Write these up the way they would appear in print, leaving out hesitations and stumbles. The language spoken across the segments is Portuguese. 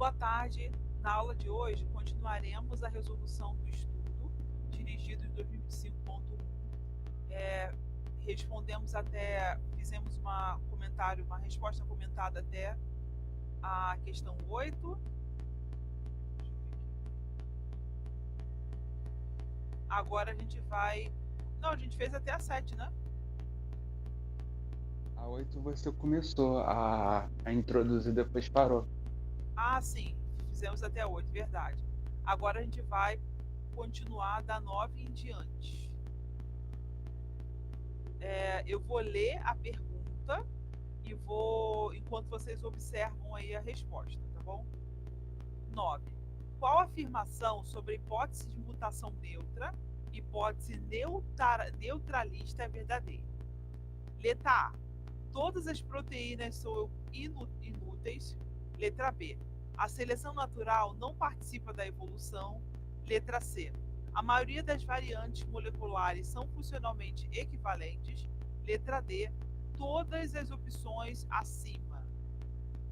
Boa tarde. Na aula de hoje, continuaremos a resolução do estudo dirigido em 2025.1. Fizemos uma resposta comentada até a questão 8. Agora a gente vai... Não, a gente fez até a 7, né? A 8 você começou a introduzir, depois parou. Ah, sim. Fizemos até a 8, verdade. Agora a gente vai continuar da 9 em diante. Eu vou ler a pergunta e enquanto vocês observam aí a resposta, tá bom? 9. Qual afirmação sobre a hipótese de mutação neutra, hipótese neutralista é verdadeira? Letra A. Todas as proteínas são inúteis. Letra B. A seleção natural não participa da evolução. Letra C. A maioria das variantes moleculares são funcionalmente equivalentes. Letra D. Todas as opções acima.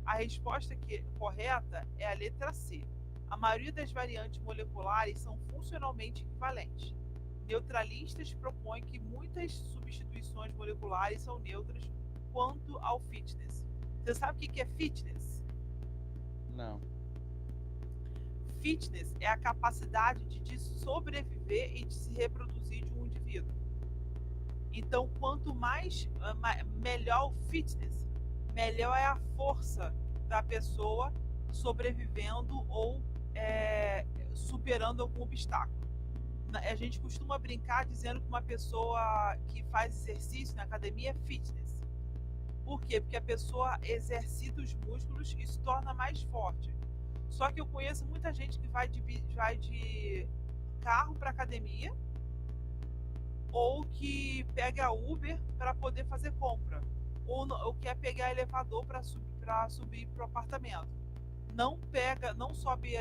A resposta correta é a letra C. A maioria das variantes moleculares são funcionalmente equivalentes. Neutralistas propõem que muitas substituições moleculares são neutras quanto ao fitness. Você sabe o que é fitness? Não. Fitness é a capacidade de sobreviver e de se reproduzir de um indivíduo. Então, quanto melhor o fitness, melhor é a força da pessoa sobrevivendo ou superando algum obstáculo. A gente costuma brincar dizendo que uma pessoa que faz exercício na academia é fitness. Por quê? Porque a pessoa exercita os músculos e se torna mais forte. Só que eu conheço muita gente que vai de carro para academia ou que pega Uber para poder fazer compra ou quer pegar elevador para subir para o apartamento. Não sobe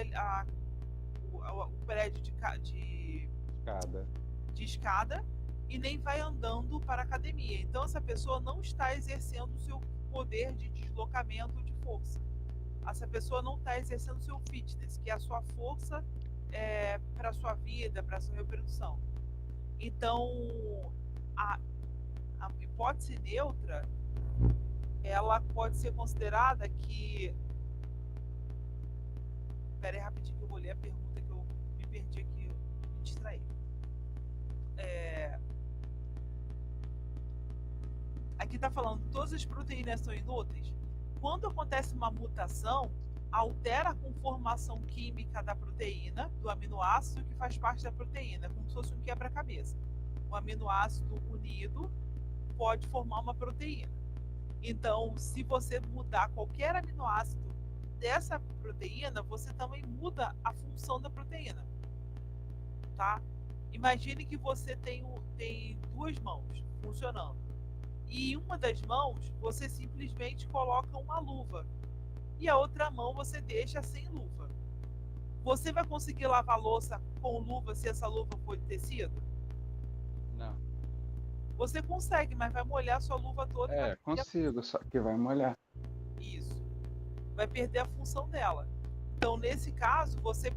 o prédio de escada e nem vai andando para a academia. Então essa pessoa não está exercendo o seu poder de deslocamento de força. Essa pessoa não está exercendo o seu fitness, que é a sua força para a sua vida, para a sua reprodução. Então, a hipótese neutra, ela pode ser considerada que... Espera aí rapidinho que eu vou ler a pergunta que eu me perdi aqui, me distraí. Aqui está falando, todas as proteínas são inúteis. Quando acontece uma mutação, altera a conformação química da proteína, do aminoácido que faz parte da proteína, como se fosse um quebra-cabeça. O aminoácido unido pode formar uma proteína. Então, se você mudar qualquer aminoácido dessa proteína, você também muda a função da proteína. Tá? Imagine que você tem duas mãos funcionando. E em uma das mãos, você simplesmente coloca uma luva. E a outra mão você deixa sem luva. Você vai conseguir lavar louça com luva se essa luva for de tecido? Não. Você consegue, mas vai molhar sua luva toda. Consigo, só que vai molhar. Isso. Vai perder a função dela. Então, nesse caso, você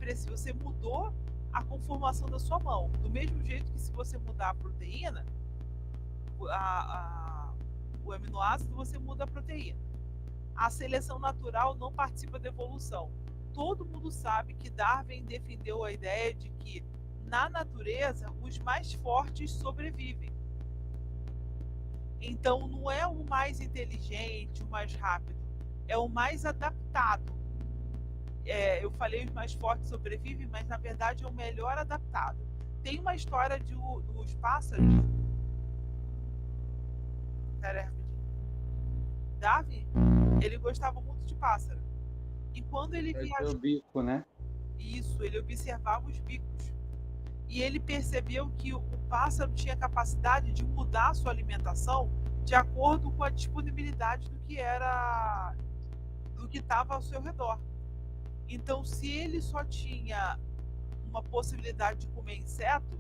mudou a conformação da sua mão. Do mesmo jeito que se você mudar a proteína, o aminoácido, você muda a proteína. A seleção natural não participa da evolução. Todo mundo sabe que Darwin defendeu a ideia de que, na natureza, os mais fortes sobrevivem. Então, não é o mais inteligente, o mais rápido, é o mais adaptado. Eu falei os mais fortes sobrevivem, mas na verdade é o melhor adaptado. Tem uma história dos pássaros. Pera aí, rapidinho. Darwin, ele gostava muito de pássaro. E quando ele viajou... o bico, né? Isso, ele observava os bicos. E ele percebeu que o pássaro tinha capacidade de mudar a sua alimentação de acordo com a disponibilidade do que estava ao seu redor. Então, se ele só tinha uma possibilidade de comer inseto,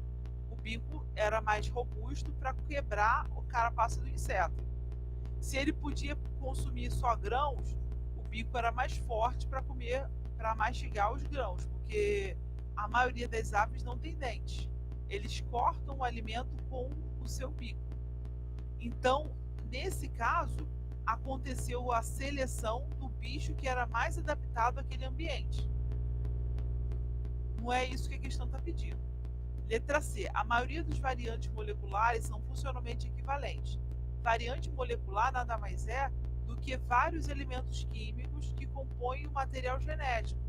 o bico era mais robusto para quebrar o carapaça do inseto. Se ele podia consumir só grãos, o bico era mais forte para comer para mastigar os grãos, porque a maioria das aves não tem dente. Eles cortam o alimento com o seu bico. Então, nesse caso, aconteceu a seleção do bicho que era mais adaptado àquele ambiente. Não é isso que a questão está pedindo. Letra C. A maioria dos variantes moleculares são funcionalmente equivalentes. Variante molecular nada mais é do que vários elementos químicos que compõem o material genético.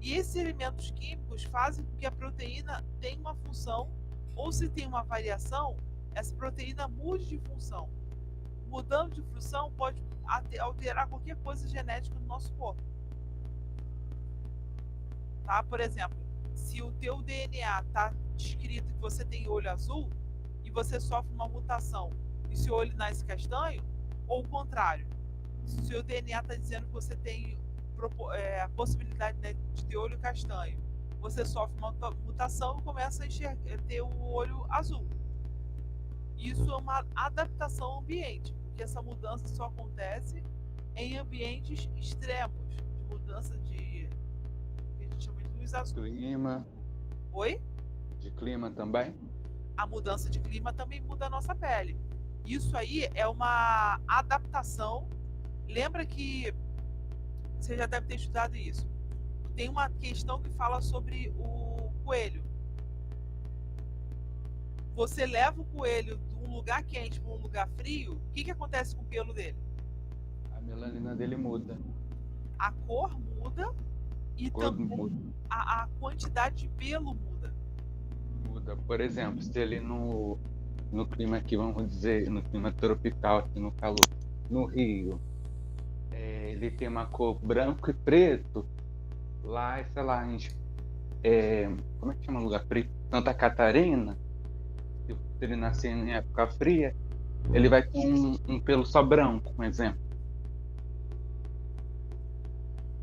E esses elementos químicos fazem com que a proteína tenha uma função, ou se tem uma variação, essa proteína mude de função. Mudando de função pode alterar qualquer coisa genética no nosso corpo. Tá? Por exemplo, se o teu DNA está descrito que você tem olho azul e você sofre uma mutação e seu olho nasce castanho, ou o contrário, se o seu DNA está dizendo que você tem a possibilidade, né, de ter olho castanho, você sofre uma mutação e começa a ter o olho azul. Isso é uma adaptação ao ambiente, porque essa mudança só acontece em ambientes extremos, de mudança de, que a gente chama de luz azul. Clima. Oi? De clima também? A mudança de clima também muda a nossa pele. Isso aí é uma adaptação. Lembra que você já deve ter estudado isso. Tem uma questão que fala sobre o coelho. Você leva o coelho de um lugar quente para um lugar frio, o que acontece com o pelo dele? A melanina dele muda. A cor muda e também a quantidade de pelo muda. Muda. Por exemplo, se ele no clima aqui, vamos dizer, no clima tropical, aqui no calor, no Rio, ele tem uma cor branco e preto, lá, sei lá, como é que chama o lugar frio? Santa Catarina, se ele nascer em época fria, ele vai ter um pelo só branco, um exemplo.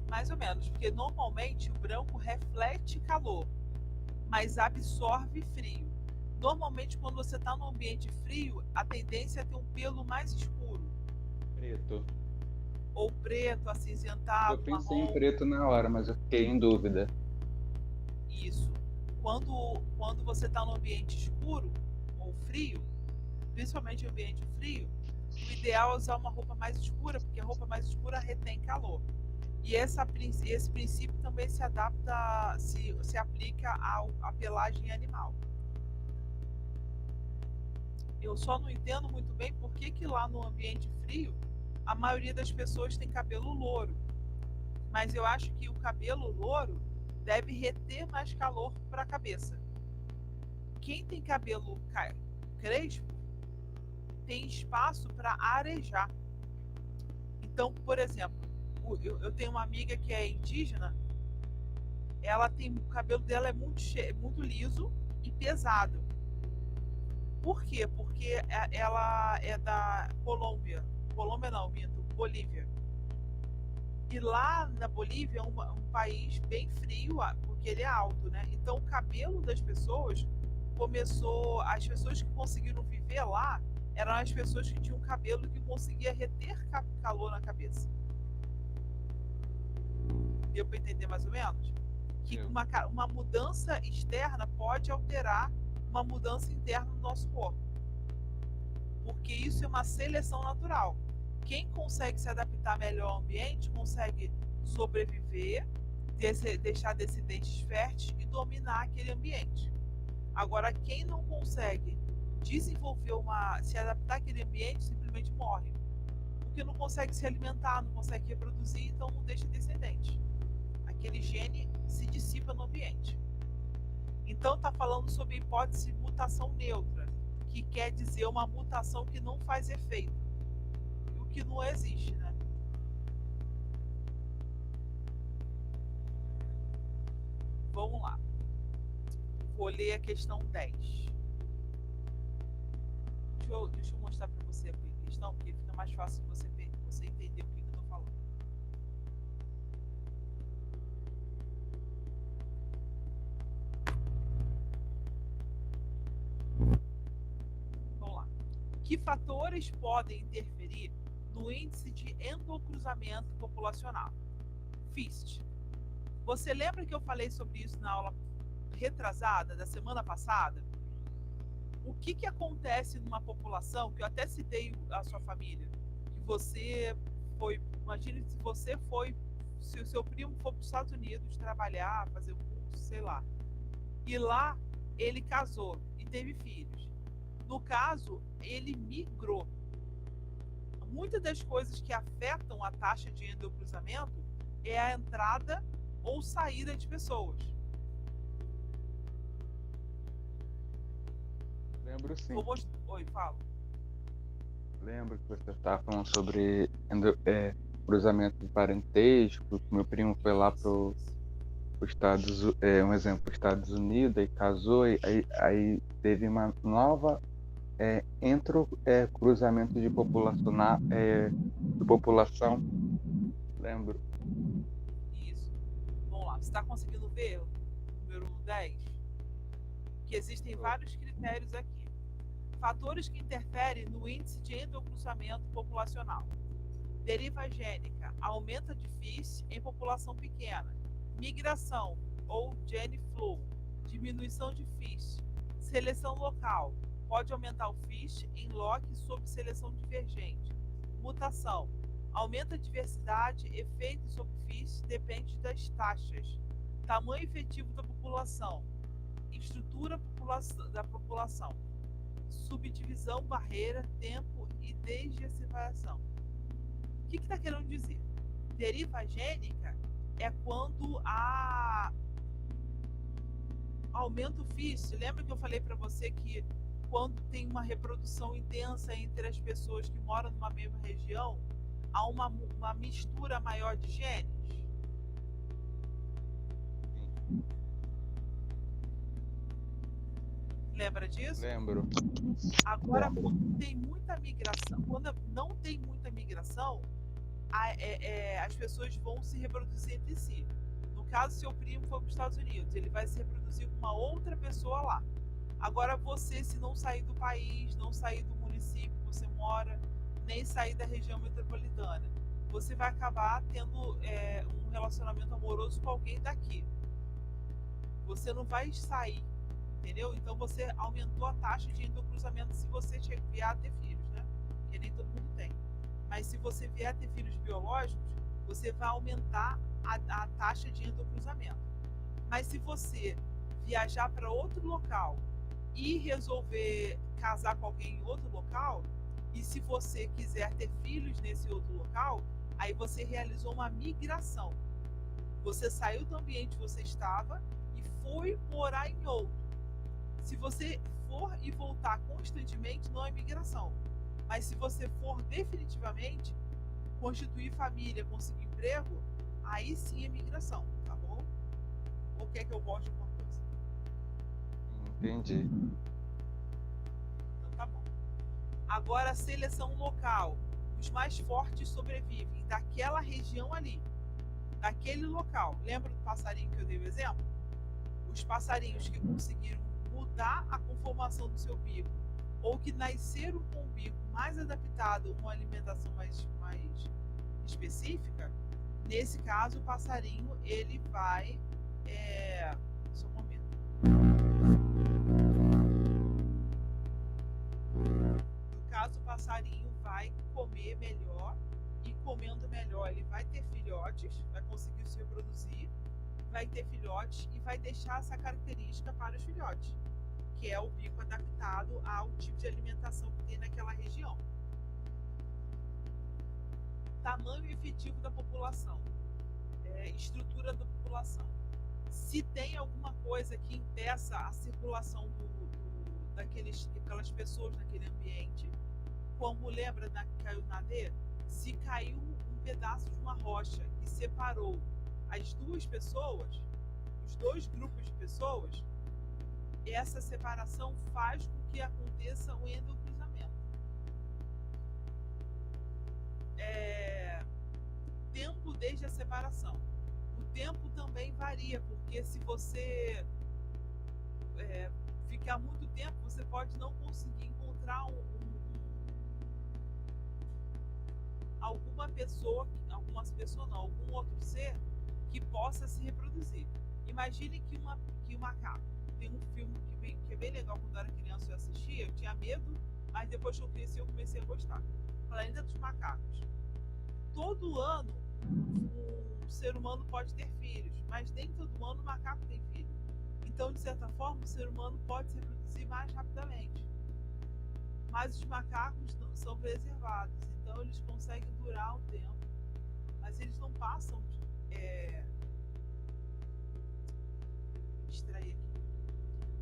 Mais ou menos, porque normalmente o branco reflete calor, mas absorve frio. Normalmente, quando você está num ambiente frio, a tendência é ter um pelo mais escuro. Preto. Ou preto, acinzentado, Eu pensei marrom. em preto na hora, mas eu fiquei em dúvida. Isso. Quando você está num ambiente escuro ou frio, principalmente em ambiente frio, o ideal é usar uma roupa mais escura, porque a roupa mais escura retém calor. E esse princípio também se adapta, se aplica à pelagem animal. Eu só não entendo muito bem por que lá no ambiente frio a maioria das pessoas tem cabelo louro. Mas eu acho que o cabelo louro deve reter mais calor para a cabeça. Quem tem cabelo crespo tem espaço para arejar. Então, por exemplo, eu tenho uma amiga que é indígena, o cabelo dela é muito liso e pesado. Por quê? Porque ela é da Colômbia. Colômbia não, minto, Bolívia. E lá na Bolívia é um país bem frio, porque ele é alto, né? Então o cabelo das pessoas as pessoas que conseguiram viver lá eram as pessoas que tinham cabelo que conseguia reter calor na cabeça. Deu para entender mais ou menos? Que uma mudança externa pode alterar uma mudança interna no nosso corpo. Porque isso é uma seleção natural. Quem consegue se adaptar melhor ao ambiente consegue sobreviver, deixar descendentes férteis e dominar aquele ambiente. Agora, quem não consegue desenvolver se adaptar àquele ambiente simplesmente morre. Porque não consegue se alimentar, não consegue reproduzir, então não deixa descendente. Aquele gene se dissipa no ambiente. Então está falando sobre a hipótese de mutação neutra, que quer dizer uma mutação que não faz efeito, o que não existe, né? Vamos lá. Vou ler a questão 10. Deixa eu mostrar para você a questão, porque fica mais fácil você entender o que eu estou falando. Vamos lá. Que fatores podem interferir no índice de endocruzamento populacional? FIST. Você lembra que eu falei sobre isso na aula retrasada, da semana passada? O que que acontece numa população, que eu até citei a sua família, que você foi, imagine se você foi, se o seu primo for para os Estados Unidos trabalhar, fazer um curso, sei lá, e lá ele casou e teve filhos. No caso, ele migrou. Muitas das coisas que afetam a taxa de endocruzamento é a entrada ou saída de pessoas. Lembro sim. Oi, fala. Lembro que você estava falando sobre cruzamento de parentesco, que meu primo foi lá Isso, pro isso. Estados, um exemplo, Estados Unidos, e casou, e aí teve uma nova cruzamento de de população, lembro. Isso. Vamos lá. Você está conseguindo ver o número 10? Que existem Tô. vários critérios aqui. Fatores que interferem no índice de endocruzamento populacional. Deriva gênica, aumenta de FIS em população pequena. Migração ou gene flow, diminuição de FIS. Seleção local, pode aumentar o FIS em loci sob seleção divergente. Mutação, aumenta a diversidade, efeito sobre FIS depende das taxas. Tamanho efetivo da população, estrutura da população, subdivisão, barreira, tempo e desde a separação. O que está querendo dizer? Deriva gênica é quando aumenta o FIS. Lembra que eu falei para você que quando tem uma reprodução intensa entre as pessoas que moram numa mesma região, há uma mistura maior de genes? Lembra disso? Lembro. Agora, quando tem muita migração, quando não tem muita migração, as pessoas vão se reproduzir entre si. No caso, seu primo foi para os Estados Unidos, ele vai se reproduzir com uma outra pessoa lá. Agora, você, se não sair do país, não sair do município que você mora, nem sair da região metropolitana, você vai acabar tendo um relacionamento amoroso com alguém daqui. Você não vai sair, entendeu? Então, você aumentou a taxa de endocruzamento se você vier a ter filhos, né? Porque nem todo mundo tem. Mas se você vier a ter filhos biológicos, você vai aumentar a taxa de endocruzamento. Mas se você viajar para outro local e resolver casar com alguém em outro local, e se você quiser ter filhos nesse outro local, aí você realizou uma migração. Você saiu do ambiente que você estava e foi morar em outro. Se você for e voltar constantemente, não é migração. Mas se você for definitivamente constituir família, conseguir emprego, aí sim é migração, tá bom? Ou quer que eu volte alguma coisa? Entendi. Então tá bom. Agora, a seleção local. Os mais fortes sobrevivem daquela região ali, daquele local. Lembra do passarinho que eu dei o exemplo? Os passarinhos que conseguiram mudar a conformação do seu bico ou que nasceram com o bico mais adaptado a uma alimentação mais específica, nesse caso o passarinho ele vai só um momento. No caso o passarinho vai comer melhor e comendo melhor ele vai ter filhotes, vai conseguir se reproduzir, vai ter filhotes e vai deixar essa característica para os filhotes, que é o bico adaptado ao tipo de alimentação que tem naquela região. Tamanho efetivo da população, estrutura da população. Se tem alguma coisa que impeça a circulação daquelas pessoas naquele ambiente, como lembra que caiu na D, se caiu um pedaço de uma rocha que separou as duas pessoas, os dois grupos de pessoas, essa separação faz com que aconteça o endocruzamento. Tempo desde a separação. O tempo também varia, porque se você ficar muito tempo, você pode não conseguir encontrar alguma pessoa não, algum outro ser que possa se reproduzir. Imagine que o macaco, tem um filme que é bem legal, quando eu era criança eu assistia, eu tinha medo, mas depois que eu cresci eu comecei a gostar. Planeta dos Macacos. Todo ano o ser humano pode ter filhos, mas nem todo ano o macaco tem filho. Então, de certa forma, o ser humano pode se reproduzir mais rapidamente. Mas os macacos são preservados, então eles conseguem durar um tempo, mas eles não passam distrair aqui.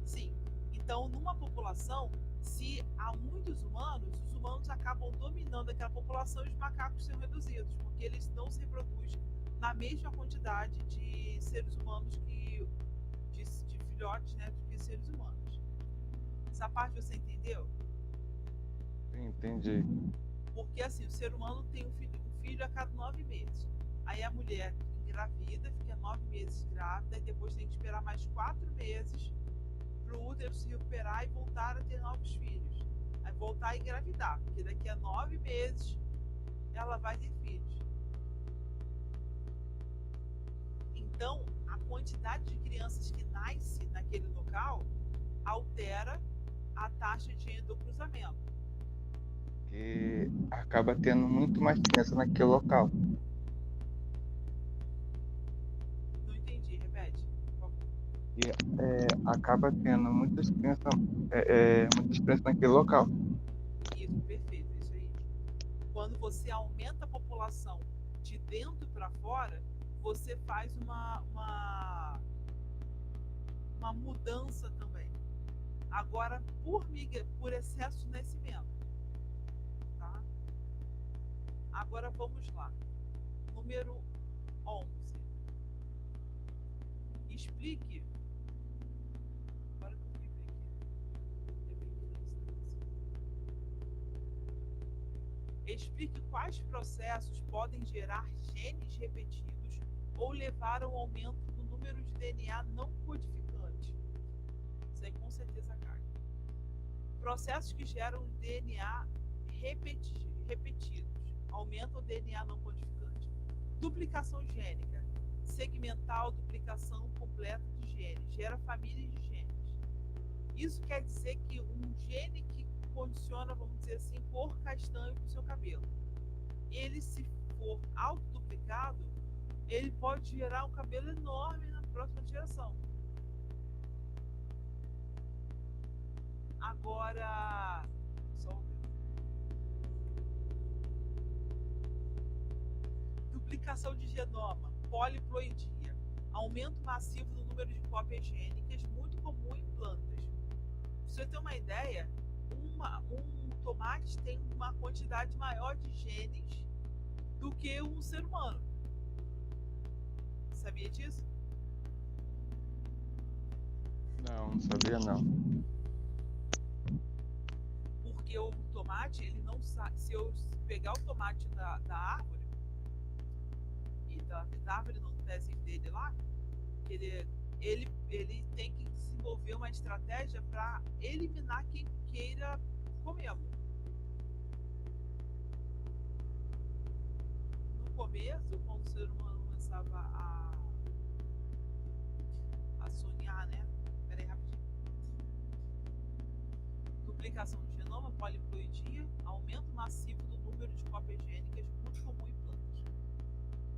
Sim. Então, numa população, se há muitos humanos, os humanos acabam dominando aquela população e os macacos são reduzidos, porque eles não se reproduzem na mesma quantidade de seres humanos de filhotes, né, do que seres humanos. Essa parte você entendeu? Entendi. Porque assim, o ser humano tem um filho a cada 9 meses. Aí a mulher engravida, fica 9 meses grávida, e depois tem que esperar mais 4 meses para o útero se recuperar e voltar a ter novos filhos. Aí voltar a engravidar, porque daqui a 9 meses ela vai ter filhos. Então, a quantidade de crianças que nasce naquele local altera a taxa de endocruzamento. Que acaba tendo muito mais criança naquele local. Não entendi, repete, por favor. E acaba tendo muitas crianças naquele local. Isso, perfeito, isso aí. Quando você aumenta a população de dentro para fora, você faz uma mudança também. Agora, por excesso de nascimento. Tá? Agora vamos lá. Número 11. Explique. Agora que eu fui aqui. Explique quais processos podem gerar genes repetidos ou levar ao aumento do número de DNA não codificante. Isso aí com certeza cai. Processos que geram DNA repetidos aumentam o DNA não codificante. Duplicação gênica, segmental, duplicação completa de genes, gera famílias de genes. Isso quer dizer que um gene que condiciona, vamos dizer assim, cor castanho para o seu cabelo, ele, se for autoduplicado, ele pode gerar um cabelo enorme na próxima geração. Agora, só um minuto. Duplicação de genoma, poliploidia, aumento massivo do número de cópias gênicas, muito comum em plantas. Pra você ter uma ideia, um tomate tem uma quantidade maior de genes do que um ser humano. Sabia disso? Não sabia não. Porque o tomate, ele não sabe. Se eu pegar o tomate da árvore, e da árvore não tese dele lá, ele tem que desenvolver uma estratégia para eliminar quem queira comê-lo. No começo, quando o ser humano começava a sonhar, né? Peraí, rapidinho. Duplicação do genoma, poliploidia, aumento massivo do número de cópias gênicas, muito comum em plantas.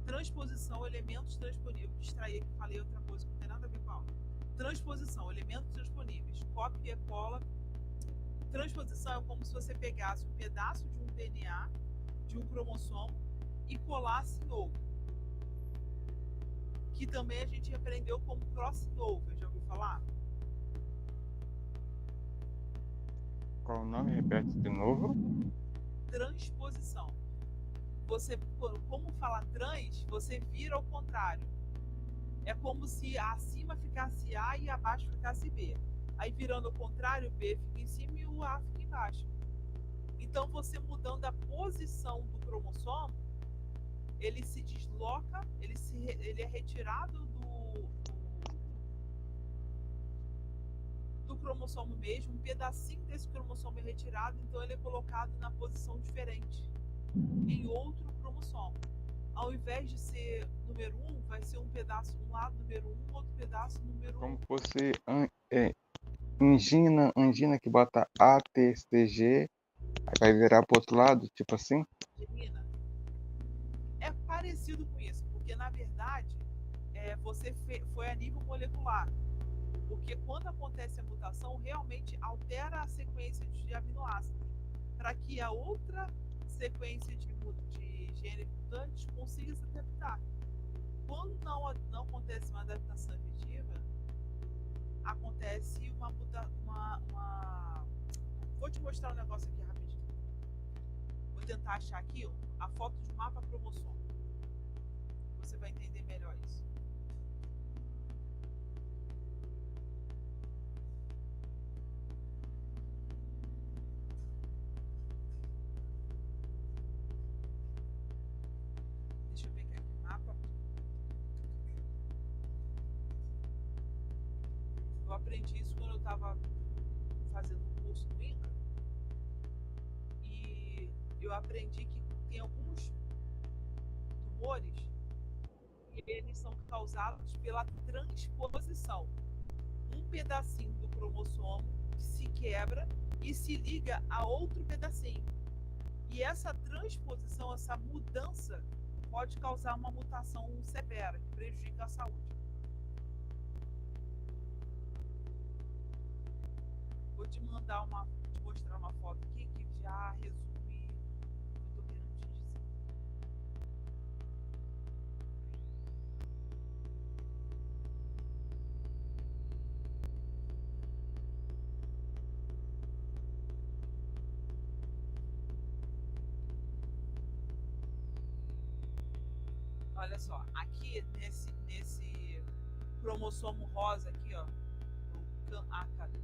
Transposição, elementos transponíveis. Distraí aqui, falei outra coisa que não tem nada a ver com a aula. Transposição, elementos transponíveis. Cópia, cola. Transposição é como se você pegasse um pedaço de um DNA, de um cromossomo, e colasse em outro. Que também a gente aprendeu como crossing over. Já ouviu falar? Qual o nome? Repete de novo. Transposição. Você, como falar trans, você vira ao contrário. É como se acima ficasse A e abaixo ficasse B. Aí virando ao contrário, o B fica em cima e o A fica embaixo. Então você mudando a posição do cromossomo, ele se desloca, ele é retirado do cromossomo mesmo, um pedacinho desse cromossomo é retirado, então ele é colocado na posição diferente, em outro cromossomo. ao invés de ser número 1, vai ser um pedaço um lado número 1, outro pedaço número Como fosse angina que bota ATCG, aí vai virar pro outro lado, tipo assim? angina. É parecido com isso, porque na verdade você foi a nível molecular. Porque quando acontece a mutação, realmente altera a sequência de aminoácidos, para que a outra sequência de genes mutantes consiga se adaptar. Quando não acontece uma adaptação efetiva, acontece Vou te mostrar um negócio aqui rapidinho. Vou tentar achar aqui a foto de um mapa cromossomo. Você vai entender melhor isso. Deixa eu ver aqui o mapa. Eu aprendi isso quando eu estava fazendo um curso no INCA. E eu aprendi que tem alguns tumores que eles são causados pela transposição. Um pedacinho do cromossomo se quebra e se liga a outro pedacinho. E essa transposição, essa mudança, pode causar uma mutação severa, que prejudica a saúde. Vou te mostrar uma foto aqui que já resume o que eu tô querendo te dizer. Olha só, aqui nesse cromossomo rosa aqui, ó, cadê?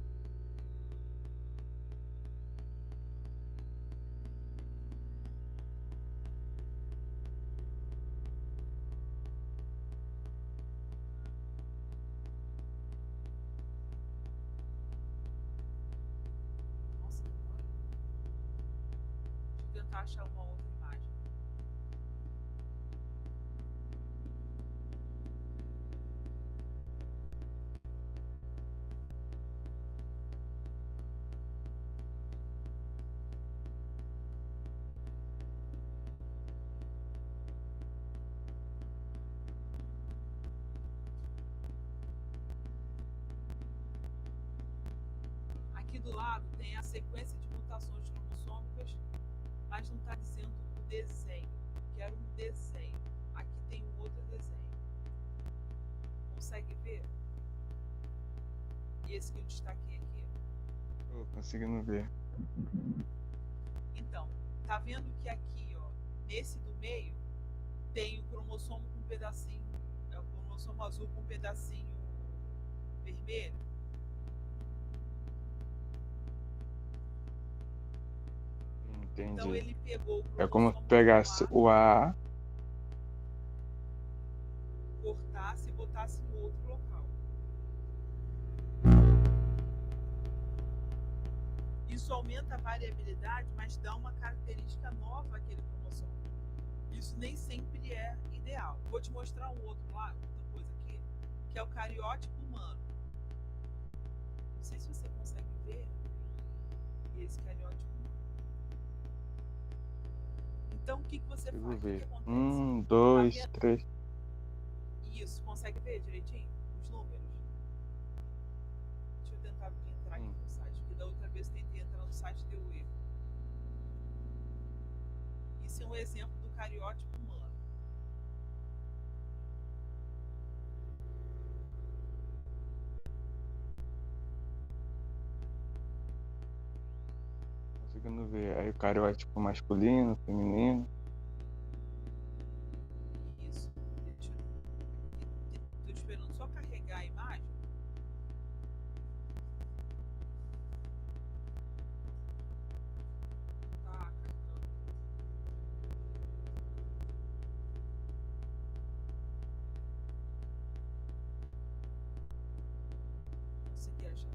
Nossa, demora. Deixa eu tentar achar uma outra imagem. Aqui do lado tem a sequência de mutações cromossômicas, mas não está dizendo o desenho. Quero um desenho. Aqui tem um outro desenho. Consegue ver? Esse que eu destaquei aqui. Tô conseguindo ver. Então, tá vendo que aqui, ó, nesse do meio, tem o cromossomo com um pedacinho, é o cromossomo azul com um pedacinho vermelho? Entendi. Então ele pegou o cromossomo É como se pegasse o A, cortasse e botasse no outro local. Isso aumenta a variabilidade, mas dá uma característica nova àquele cromossomo. Isso nem sempre é ideal. Vou te mostrar outra coisa aqui, que é o cariótipo humano. Não sei se você consegue ver esse cariótipo humano. Então, o que você faz? O que acontece? 1, 2, 3. Isso, consegue ver direitinho os números? Deixa eu tentar entrar aqui no site, porque da outra vez eu tentei entrar no site e deu erro. Isso é um exemplo do cariótipo humano. Conseguindo ver. Aí o cariótipo masculino, feminino. Isso. Estou esperando só carregar a imagem. Tá carregando. Consegui achar.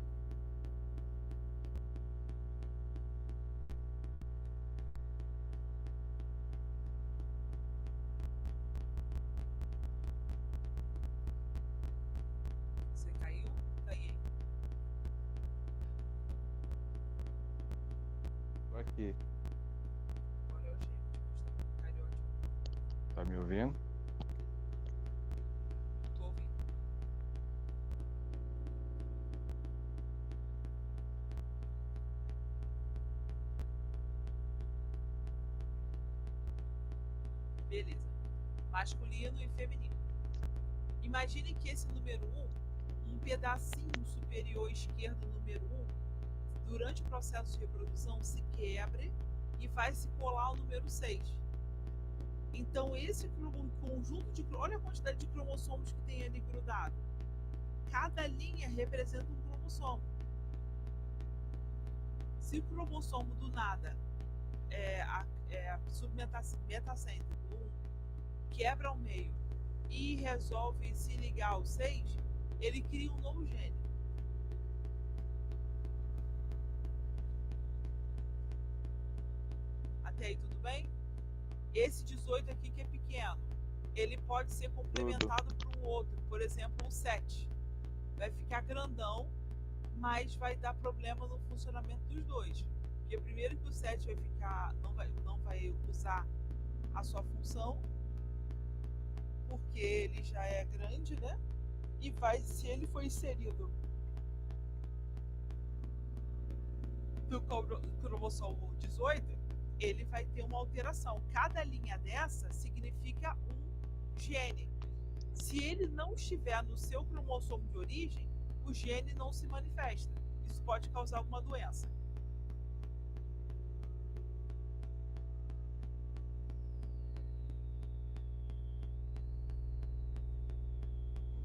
aqui. Agora eu achei que cariótipo. Tá me ouvindo? Tô ouvindo. Beleza. Masculino e feminino. Imagine que esse número 1, um pedacinho superior esquerdo número 1, durante o processo de reprodução se quebre e vai se colar ao número 6. Então esse conjunto de... Olha a quantidade de cromossomos que tem ali grudado. Cada linha representa um cromossomo. Se o cromossomo do nada a submetacêntrico 1 quebra ao meio e resolve se ligar ao 6, ele cria um novo gene. Até aí tudo bem? Esse 18 aqui que é pequeno, ele pode ser complementado por um outro, por exemplo, o 7. Vai ficar grandão, mas vai dar problema no funcionamento dos dois. Porque primeiro que o 7 vai ficar, não vai usar a sua função, porque ele já é grande, né? E se ele for inserido no cromossomo 18, ele vai ter uma alteração. Cada linha dessa significa um gene. Se ele não estiver no seu cromossomo de origem, o gene não se manifesta. Isso pode causar alguma doença.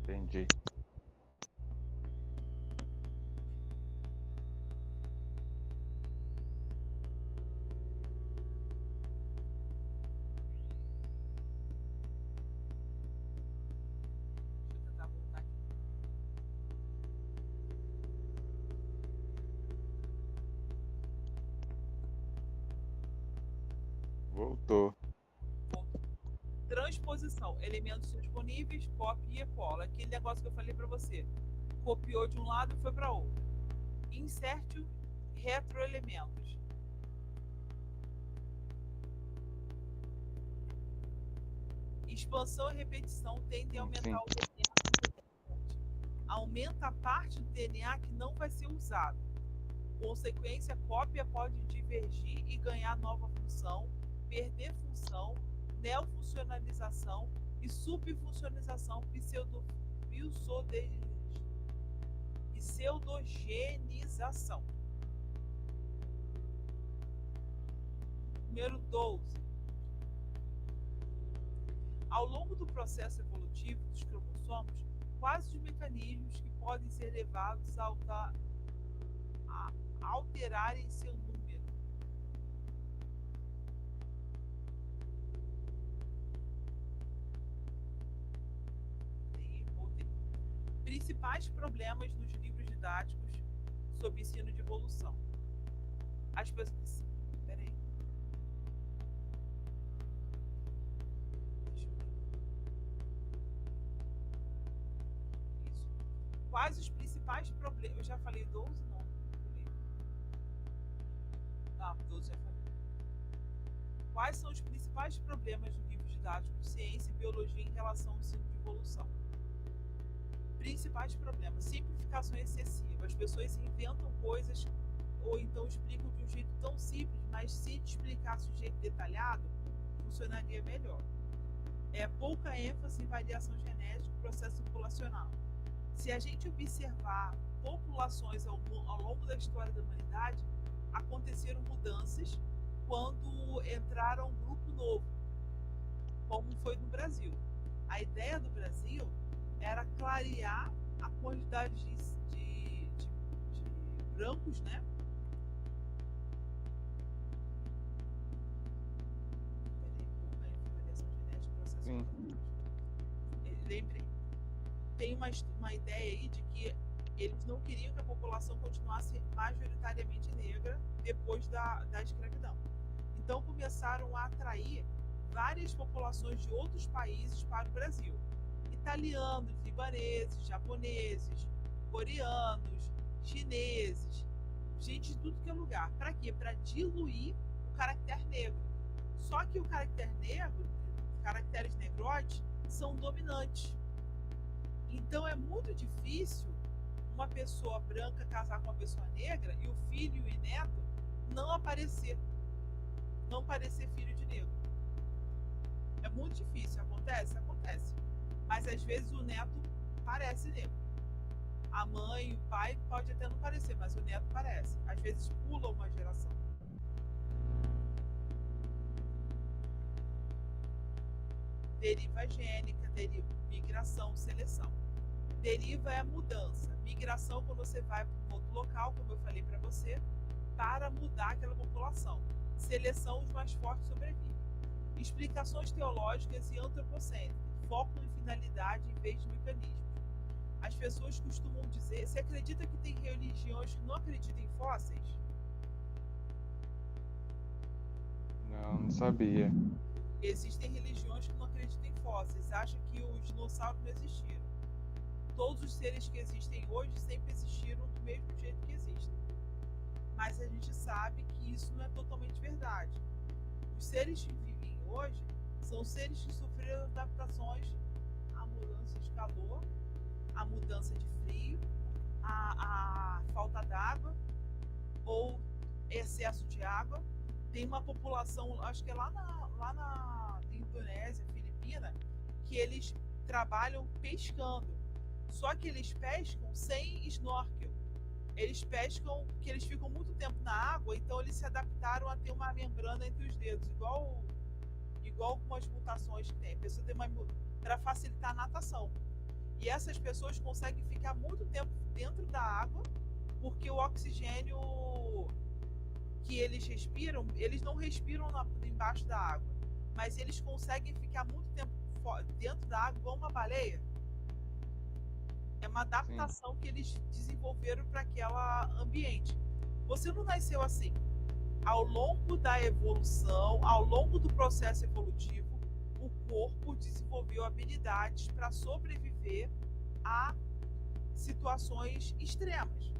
Entendi. Deixa eu tentar voltar aqui. Voltou. Transposição, elementos disponíveis, copia e cola. Aquele negócio que eu falei para você. Copiou de um lado e foi para outro. Inserte retroelementos. Expansão e repetição tendem a aumentar o DNA. Aumenta a parte do DNA que não vai ser usado. Consequência, cópia pode divergir e ganhar nova função, perder função, neofuncionalização e subfuncionalização, pseudogenização. Número 12. Ao longo do processo evolutivo dos cromossomos, quais os mecanismos que podem ser levados a alterarem seu número? Principais problemas nos livros didáticos sobre ensino de evolução. As pessoas... Peraí. Deixa eu ver. Isso. Quais os principais problemas... Eu já falei 12, não. Não, 12 já falei. Quais são os principais problemas no livro didático de ciência e biologia em relação ao ensino de evolução? Principais problemas: simplificação excessiva. As pessoas inventam coisas ou então explicam de um jeito tão simples, mas se explicasse de um jeito detalhado, funcionaria melhor. Pouca ênfase em variação genética e processo populacional. Se a gente observar populações ao longo da história da humanidade, aconteceram mudanças quando entraram um grupo novo, como foi no Brasil. A ideia do Brasil era clarear a quantidade de brancos, né? Variação genética, processo. Lembrei. Tem uma ideia aí de que eles não queriam que a população continuasse majoritariamente negra depois da escravidão. Então começaram a atrair várias populações de outros países para o Brasil. Italianos, libaneses, japoneses, coreanos, chineses, gente de tudo que é lugar. Para quê? Para diluir o caractere negro. Só que o caractere negro, caracteres negroides, são dominantes. Então é muito difícil uma pessoa branca casar com uma pessoa negra e o filho e neto não aparecer filho de negro. É muito difícil. Acontece? Acontece. Mas às vezes o neto parece negro. A mãe, o pai pode até não parecer, mas o neto parece. Às vezes pula uma geração. Deriva gênica, migração, seleção. Deriva é a mudança. Migração, quando você vai para um outro local, como eu falei para você, para mudar aquela população. Seleção, os mais fortes sobrevivem. Explicações teológicas e antropocêntricas. Foco em finalidade em vez de mecanismos. As pessoas costumam dizer... Você acredita que tem religiões que não acreditam em fósseis? Não sabia. Existem religiões que não acreditam em fósseis. Acham que os dinossauros não existiram. Todos os seres que existem hoje sempre existiram do mesmo jeito que existem. Mas a gente sabe que isso não é totalmente verdade. Os seres que vivem hoje são seres que sofreram adaptações à mudança de calor, à mudança de frio, à falta d'água ou excesso de água. Tem uma população, acho que é lá na Indonésia, Filipina, que eles trabalham pescando. Só que eles pescam sem snorkel. Eles pescam porque eles ficam muito tempo na água, então eles se adaptaram a ter uma membrana entre os dedos, igual algumas mutações que tem. A pessoa tem para facilitar a natação. E essas pessoas conseguem ficar muito tempo dentro da água, porque o oxigênio que eles respiram, eles não respiram embaixo da água, mas eles conseguem ficar muito tempo dentro da água, igual uma baleia. É uma adaptação que eles desenvolveram para aquele ambiente. Você não nasceu assim. Ao longo da evolução, ao longo do processo evolutivo, o corpo desenvolveu habilidades para sobreviver a situações extremas.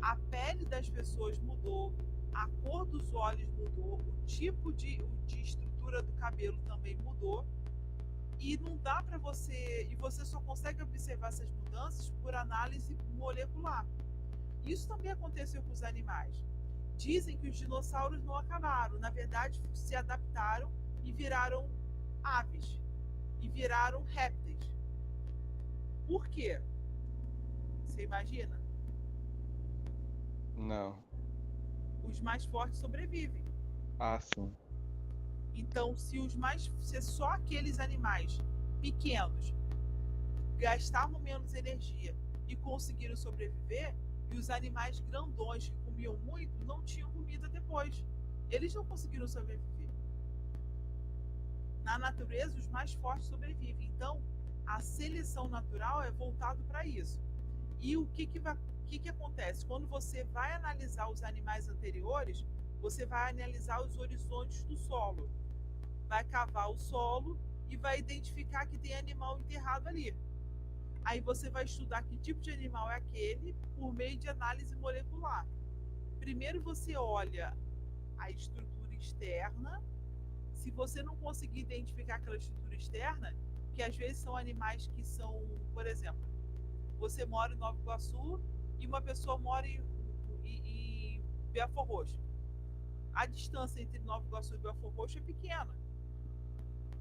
A pele das pessoas mudou, a cor dos olhos mudou, o tipo de estrutura do cabelo também mudou. E não dá para você... E você só consegue observar essas mudanças por análise molecular. Isso também aconteceu com os animais. Dizem que os dinossauros não acabaram. Na verdade, se adaptaram e viraram aves. E viraram répteis. Por quê? Você imagina? Não. Os mais fortes sobrevivem. Ah, sim. Então, se só aqueles animais pequenos gastavam menos energia e conseguiram sobreviver, e os animais grandões que comiam muito não tinham comida depois. Eles não conseguiram sobreviver. Na natureza, os mais fortes sobrevivem. Então, a seleção natural é voltada para isso. E o que acontece? Quando você vai analisar os animais anteriores, você vai analisar os horizontes do solo. Vai cavar o solo e vai identificar que tem animal enterrado ali. Aí você vai estudar que tipo de animal é aquele por meio de análise molecular. Primeiro você olha a estrutura externa. Se você não conseguir identificar aquela estrutura externa, que às vezes são animais que são, por exemplo, você mora em Nova Iguaçu e uma pessoa mora em Belford Roxo. A distância entre Nova Iguaçu e Belford Roxo é pequena.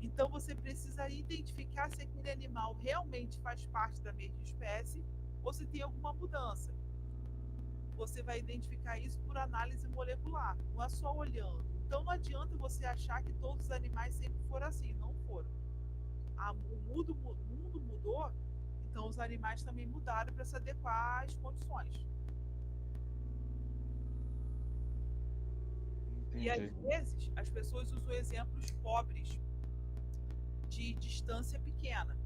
Então você precisa identificar se aquele animal realmente faz parte da mesma espécie ou se tem alguma mudança. Você vai identificar isso por análise molecular, não é só olhando. Então não adianta você achar que todos os animais sempre foram assim, não foram. O mundo mudou, então os animais também mudaram para se adequar às condições. Entendi. E às vezes as pessoas usam exemplos pobres de distância pequena.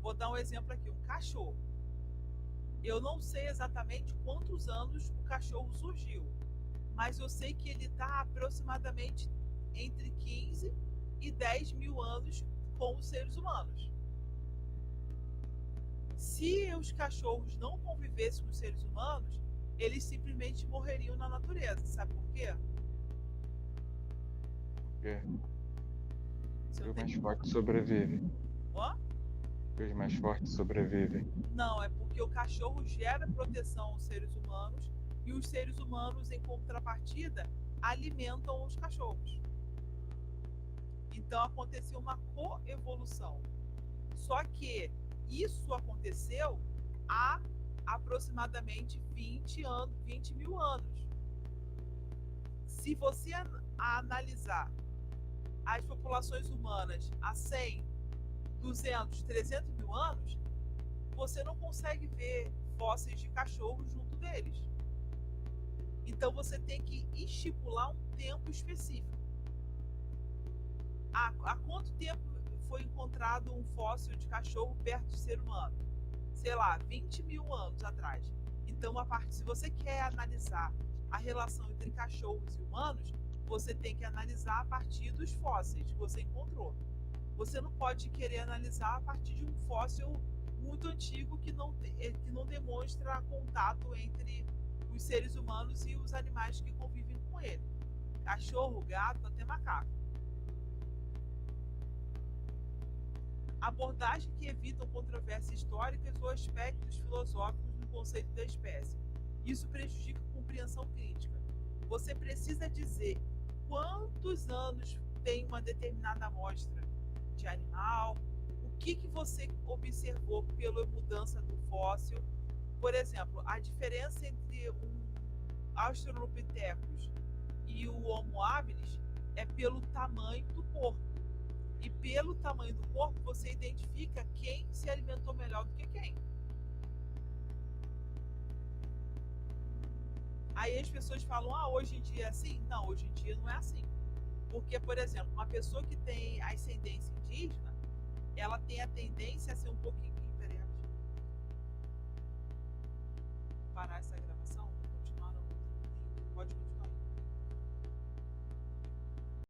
Vou dar um exemplo aqui, um cachorro. Eu não sei exatamente quantos anos o cachorro surgiu, mas eu sei que ele está aproximadamente entre 15 e 10 mil anos com os seres humanos. Se os cachorros não convivessem com os seres humanos, eles simplesmente morreriam na natureza. Sabe por quê? Porque Se eu os mais tenho... fortes sobrevivem. Hã? Os mais fortes sobrevivem. Não, é porque o cachorro gera proteção aos seres humanos e os seres humanos, em contrapartida, alimentam os cachorros. Então aconteceu uma coevolução. Só que isso aconteceu há aproximadamente 20 mil anos. Se você analisar as populações humanas há 100, 200, 300 mil anos, você não consegue ver fósseis de cachorro junto deles. Então você tem que estipular um tempo específico. Há quanto tempo foi encontrado um fóssil de cachorro perto de ser humano? Sei lá, 20 mil anos atrás. Então, se você quer analisar a relação entre cachorros e humanos, você tem que analisar a partir dos fósseis que você encontrou. Você não pode querer analisar a partir de um fóssil muito antigo que não demonstra contato entre os seres humanos e os animais que convivem com ele. Cachorro, gato, até macaco. Abordagem que evitam controvérsias históricas ou aspectos filosóficos no conceito da espécie. Isso prejudica a compreensão crítica. Você precisa dizer quantos anos tem uma determinada amostra de animal, o que você observou pela mudança do fóssil. Por exemplo, a diferença entre um Australopithecus e o Homo habilis é pelo tamanho do corpo. E pelo tamanho do corpo, você identifica quem se alimentou melhor do que quem. Aí as pessoas falam, hoje em dia é assim? Não, hoje em dia não é assim. Porque, por exemplo, uma pessoa que tem ascendência indígena, ela tem a tendência a ser um pouquinho